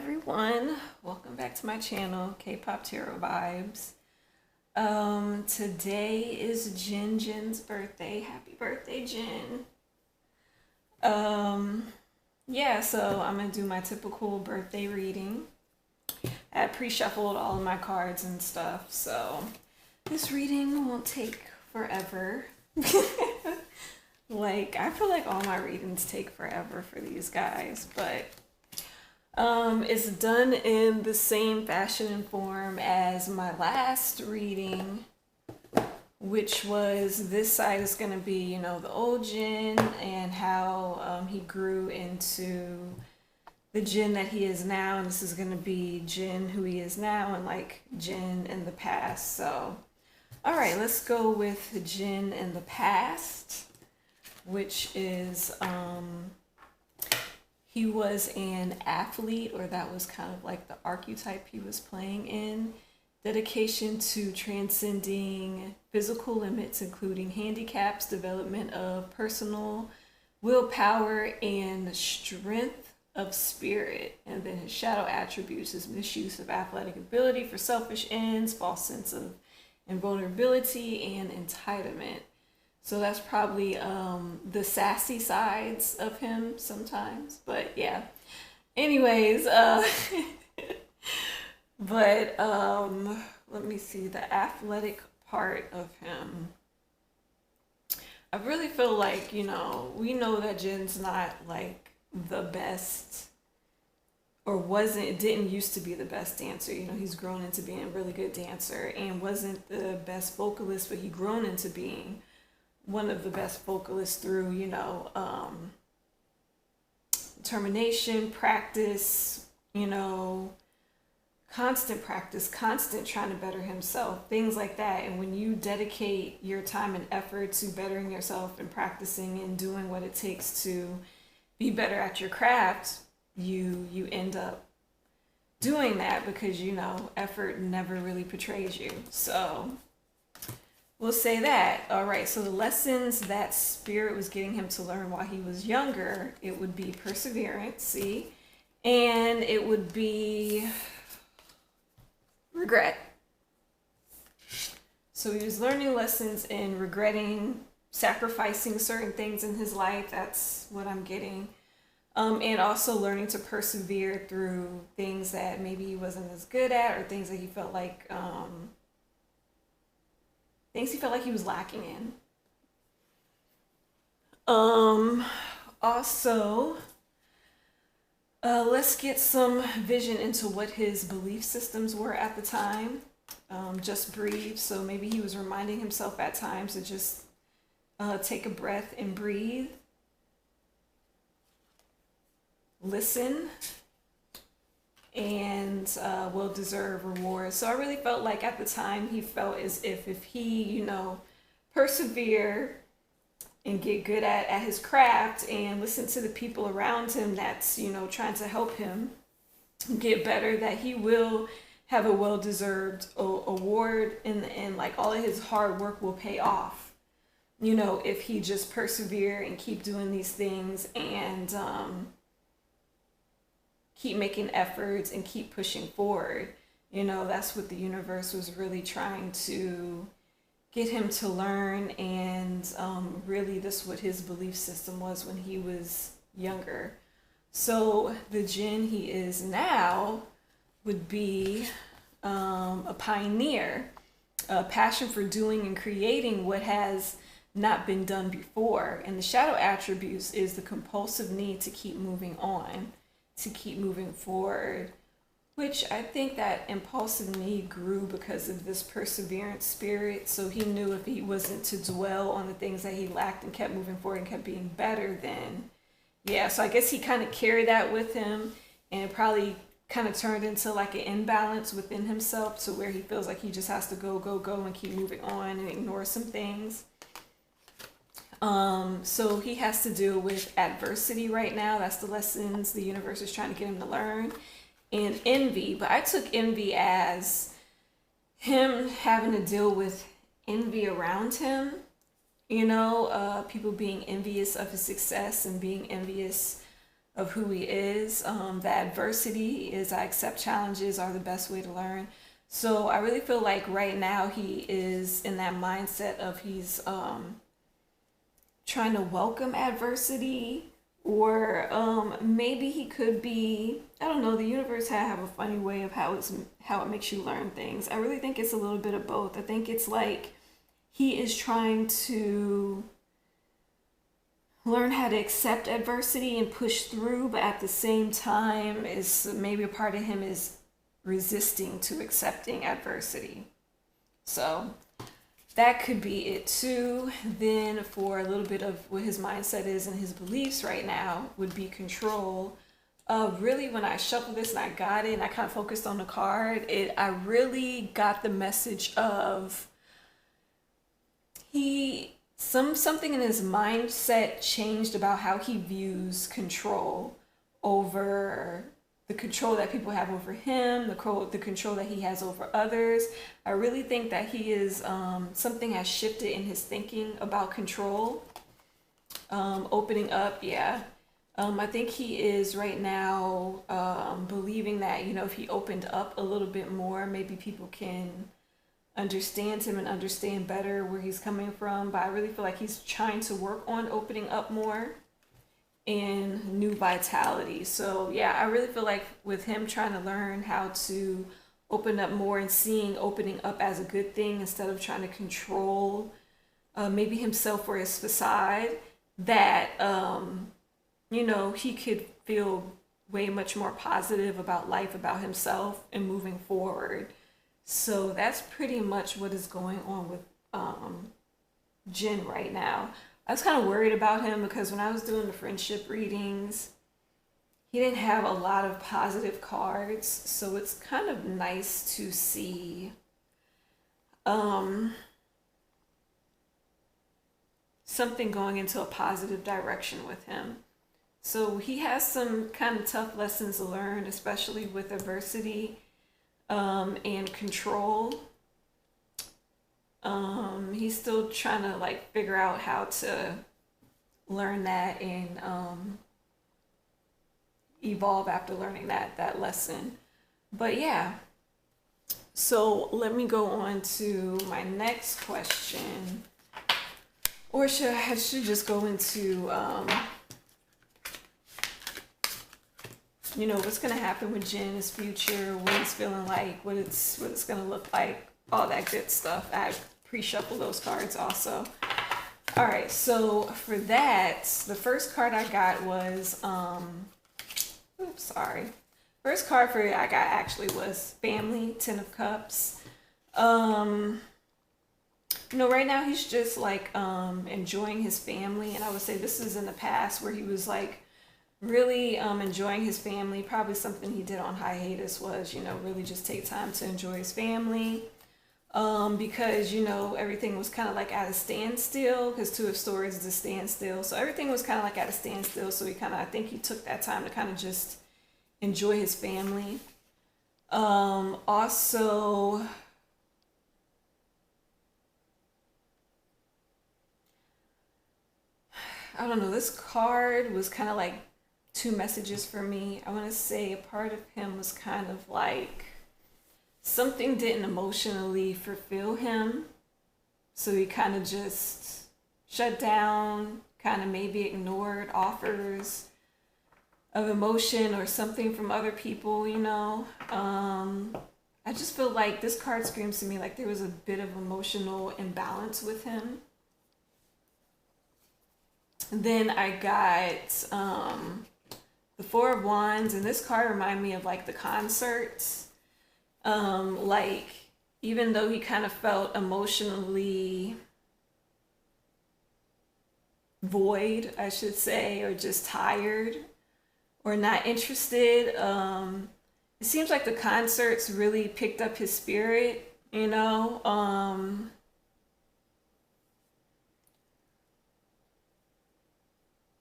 everyone, welcome back to my channel, K-Pop Tarot Vibes. Today is Jin Jin's birthday. Happy birthday, Jin. Yeah, so I'm gonna do my typical birthday reading. I had pre-shuffled all of my cards and stuff, so this reading won't take forever. I feel like all my readings take forever for these guys, but it's done in the same fashion and form as my last reading, which was this side is going to be, the old Jin and how he grew into the Jin that he is now. And this is going to be Jin who he is now and Jin in the past. So, all right, let's go with Jin in the past, which is, he was an athlete, or that was kind of like the archetype he was playing in. Dedication to transcending physical limits, including handicaps, development of personal willpower, and strength of spirit. And then his shadow attributes is misuse of athletic ability for selfish ends, false sense of invulnerability, and entitlement. So that's probably the sassy sides of him sometimes, but yeah. Anyways, but let me see, the athletic part of him. I really feel like, we know that Jin's not like the best, or didn't used to be the best dancer. He's grown into being a really good dancer, and wasn't the best vocalist, but he grown into being one of the best vocalists through, determination, practice, constant practice, constant trying to better himself, things like that. And when you dedicate your time and effort to bettering yourself and practicing and doing what it takes to be better at your craft, you end up doing that because, effort never really betrays you. So we'll say that. All right, so the lessons that spirit was getting him to learn while he was younger, it would be perseverance, see? And it would be regret. So he was learning lessons in regretting, sacrificing certain things in his life. That's what I'm getting. And also learning to persevere through things that maybe he wasn't as good at, or things that he felt like he was lacking in. Also, let's get some vision into what his belief systems were at the time. Just breathe. So maybe he was reminding himself at times to just take a breath and breathe. Listen. And will deserve reward. So I really felt like at the time he felt as if he, persevere and get good at his craft and listen to the people around him that's, trying to help him get better, that he will have a well-deserved award in the end. Like all of his hard work will pay off, if he just persevere and keep doing these things and keep making efforts and keep pushing forward. That's what the universe was really trying to get him to learn. And really this what his belief system was when he was younger. So the Jin he is now would be a pioneer, a passion for doing and creating what has not been done before. And the shadow attributes is the compulsive need to keep moving on, to keep moving forward, which I think that impulsive need grew because of this perseverance spirit. So he knew if he wasn't to dwell on the things that he lacked and kept moving forward and kept being better, then yeah. So I guess he kind of carried that with him, and it probably kind of turned into like an imbalance within himself, to where he feels like he just has to go and keep moving on and ignore some things. So he has to deal with adversity right now. That's the lessons the universe is trying to get him to learn. And envy, but I took envy as him having to deal with envy around him. People being envious of his success and being envious of who he is. That adversity is, I accept challenges are the best way to learn. So I really feel like right now he is in that mindset of he's trying to welcome adversity, or maybe he could be, I don't know, the universe have a funny way of how it makes you learn things. I really think it's a little bit of both. I think it's like he is trying to learn how to accept adversity and push through, but at the same time is maybe a part of him is resisting to accepting adversity. So that could be it too. Then for a little bit of what his mindset is and his beliefs right now would be control. Really, when I shuffled this and I got it and I kind of focused on the card, I really got the message of something in his mindset changed about how he views control over the control that people have over him, the control that he has over others. I really think that he is, something has shifted in his thinking about control. Opening up, yeah. I think he is right now believing that, if he opened up a little bit more, maybe people can understand him and understand better where he's coming from. But I really feel like he's trying to work on opening up more and new vitality. So yeah, I really feel like with him trying to learn how to open up more and seeing opening up as a good thing instead of trying to control maybe himself or his facade, that he could feel way much more positive about life, about himself, and moving forward. So that's pretty much what is going on with Jin right now. I was kind of worried about him because when I was doing the friendship readings, he didn't have a lot of positive cards. So it's kind of nice to see something going into a positive direction with him. So he has some kind of tough lessons to learn, especially with adversity and control. He's still trying to figure out how to learn that and evolve after learning that lesson. But yeah, so let me go on to my next question, or I should just go into what's gonna happen with Jin, his future, what he's feeling like, what it's gonna look like, all that good stuff. I pre-shuffle those cards also. All right, so for that, the first card I got was first card I got actually was family, 10 of cups. Right now he's just enjoying his family, and I would say this is in the past where he was really enjoying his family. Probably something he did on hiatus was really just take time to enjoy his family, because everything was kind of at a standstill, because Two of Swords is a standstill, so everything was kind of at a standstill. So I think he took that time to kind of just enjoy his family. Also, I don't know, this card was kind of two messages for me. I want to say a part of him was kind of something didn't emotionally fulfill him, so he kind of just shut down, kind of maybe ignored offers of emotion or something from other people. I just feel like this card screams to me like there was a bit of emotional imbalance with him. Then I got the Four of Wands, and this card reminded me of the concerts. Even though he kind of felt emotionally void, I should say, or just tired or not interested, it seems like the concerts really picked up his spirit,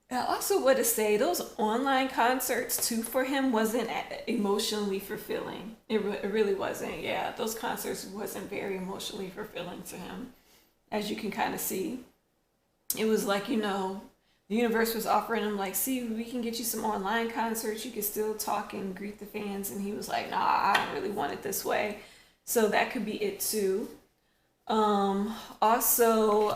I also want to say those online concerts too for him wasn't emotionally fulfilling. It really wasn't. Yeah, those concerts wasn't very emotionally fulfilling to him, as you can kind of see. It was the universe was offering him like, see, we can get you some online concerts, you can still talk and greet the fans, and he was like, nah, I don't really want it this way. So that could be it too. Also,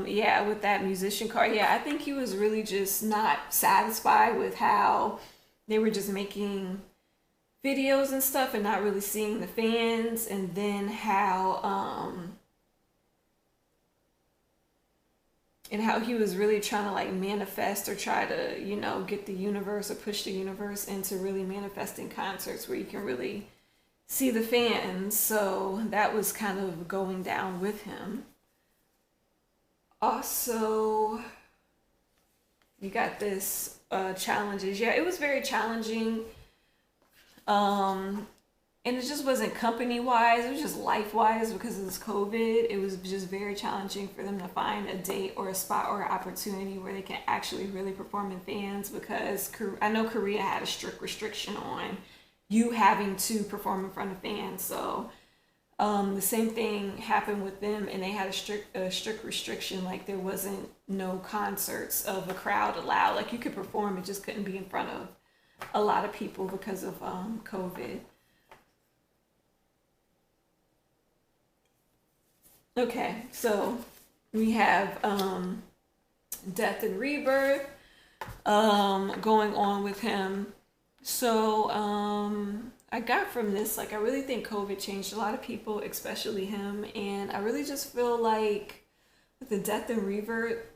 yeah, with that musician card, yeah, I think he was really just not satisfied with how they were just making videos and stuff and not really seeing the fans, and then how he was really trying to like manifest or try to, get the universe or push the universe into really manifesting concerts where you can really see the fans. So that was kind of going down with him. Also, you got this challenges. Yeah, it was very challenging. And it just wasn't company wise, it was just life wise because of this COVID. It was just very challenging for them to find a date or a spot or an opportunity where they can actually really perform in fans, because I know Korea had a strict restriction on you having to perform in front of fans. So the same thing happened with them, and they had a strict restriction. Like there wasn't no concerts of a crowd allowed. Like you could perform, it just couldn't be in front of a lot of people because of COVID. Okay, so we have death and rebirth going on with him. So I got from this, like, I really think COVID changed a lot of people, especially him, and I really just feel like with the death and rebirth,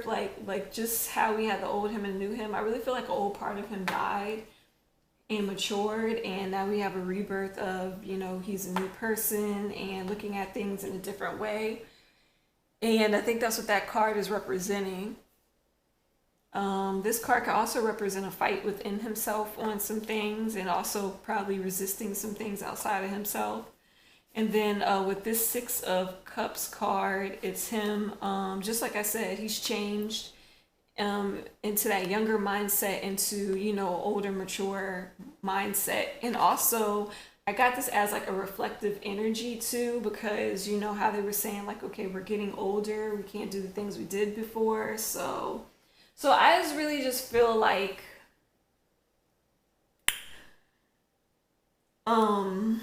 like just how we had the old him and new him, I really feel like an old part of him died and matured, and now we have a rebirth of, he's a new person and looking at things in a different way. And I think that's what that card is representing. This card can also represent a fight within himself on some things, and also probably resisting some things outside of himself. And then with this Six of Cups card, it's him, just like I said, he's changed into that younger mindset, into, older, mature mindset. And also, I got this as like a reflective energy too, because you know how they were saying like, okay, we're getting older, we can't do the things we did before. So I just really just feel like um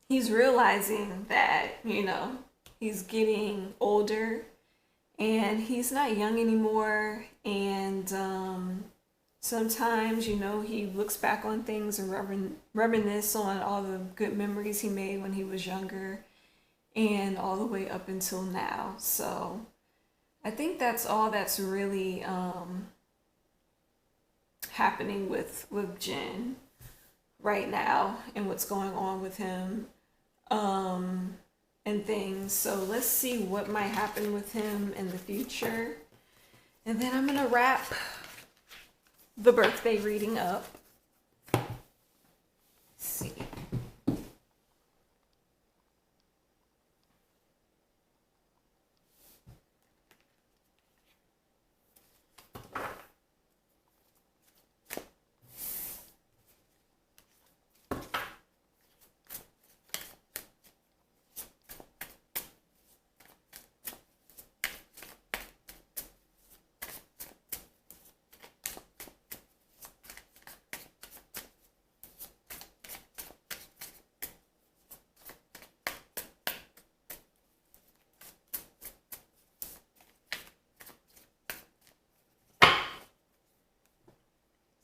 he's realizing that, he's getting older and he's not young anymore. And sometimes, he looks back on things and reminisce on all the good memories he made when he was younger and all the way up until now. So I think that's all that's really happening with Jin right now and what's going on with him, and things. So let's see what might happen with him in the future. And then I'm going to wrap the birthday reading up. Let's see.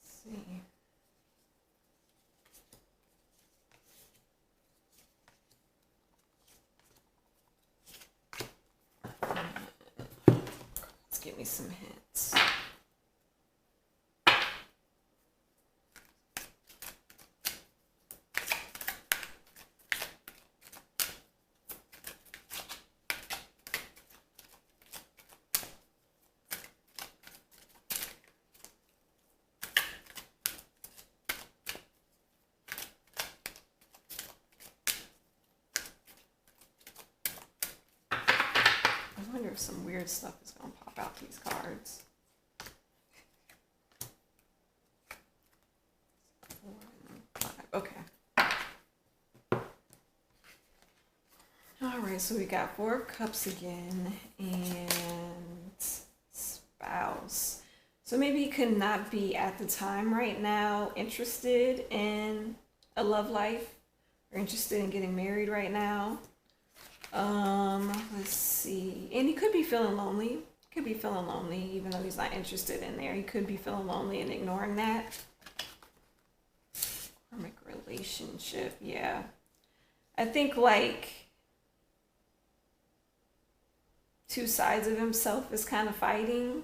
See. Let's give me some hints. I wonder if some weird stuff is going to pop out these cards. Okay. All right, so we got Four of Cups again and spouse. So maybe he could not be at the time right now interested in a love life or interested in getting married right now. Let's see. And he could be feeling lonely. Could be feeling lonely even though he's not interested in there. He could be feeling lonely and ignoring that. Karmic relationship, yeah. I think like two sides of himself is kind of fighting.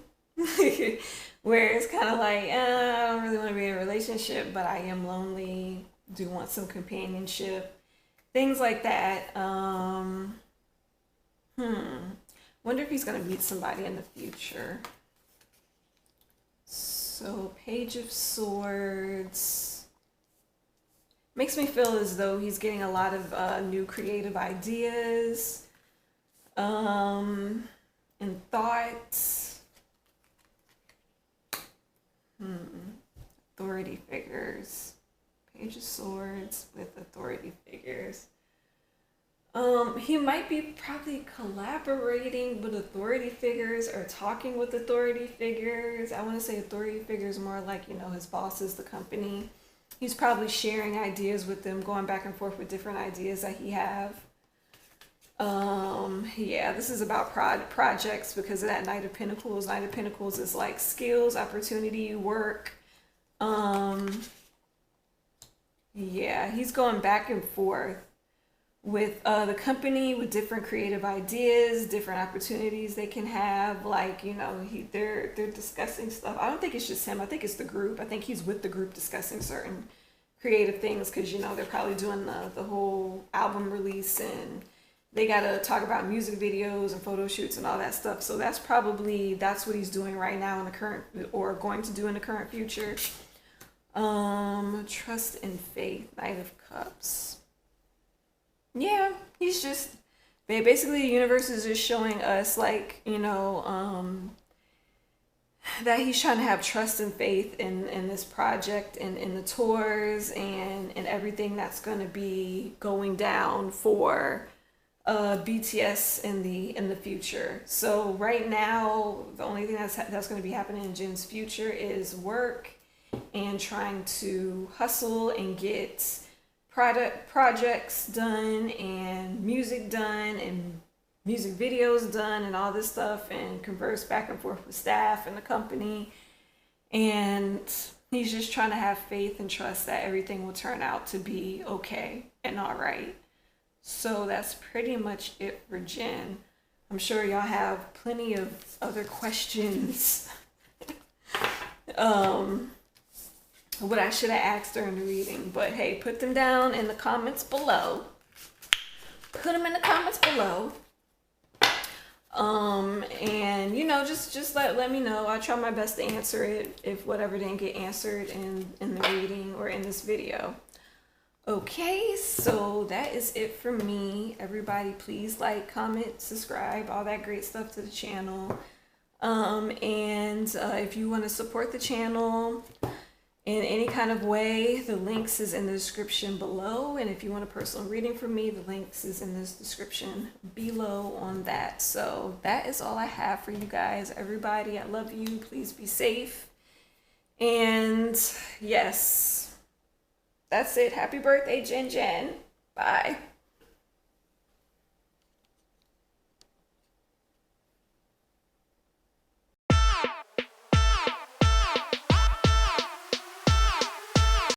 Where it's kind of like, I don't really want to be in a relationship, but I am lonely, do want some companionship, things like that. Wonder if he's going to meet somebody in the future. So, Page of Swords. Makes me feel as though he's getting a lot of new creative ideas and thoughts. Authority figures. Page of Swords with authority figures. He might be probably collaborating with authority figures or talking with authority figures. I want to say authority figures more like, his bosses, the company. He's probably sharing ideas with them, going back and forth with different ideas that he have. Yeah, this is about projects because of that Knight of Pentacles. Knight of Pentacles is like skills, opportunity, work. Yeah, he's going back and forth with the company with different creative ideas, different opportunities they can have. Like, they're discussing stuff. I don't think it's just him. I think it's the group. I think he's with the group discussing certain creative things because, they're probably doing the whole album release and they got to talk about music videos and photo shoots and all that stuff. So that's what he's doing right now in the current, or going to do in the current future. Trust and faith, Knight of Cups. Yeah, he's just, basically the universe is just showing us like, that he's trying to have trust and faith in this project and in the tours and everything that's going to be going down for BTS in the future. So right now, the only thing that's going to be happening in Jin's future is work and trying to hustle and get projects done and music done and music videos done and all this stuff, and converse back and forth with staff and the company. And he's just trying to have faith and trust that everything will turn out to be okay and all right. So that's pretty much it for Jin. I'm sure y'all have plenty of other questions. What I should have asked during the reading. But hey, put them down in the comments below. Put them in the comments below. And just let me know. I'll try my best to answer it if whatever didn't get answered in the reading or in this video. Okay, so that is it for me. Everybody, please like, comment, subscribe, all that great stuff to the channel. If you want to support the channel in any kind of way, the links is in the description below. And if you want a personal reading from me, the links is in this description below on that. So that is all I have for you guys. Everybody, I love you. Please be safe. And yes, that's it. Happy birthday, Jin Jin. Bye.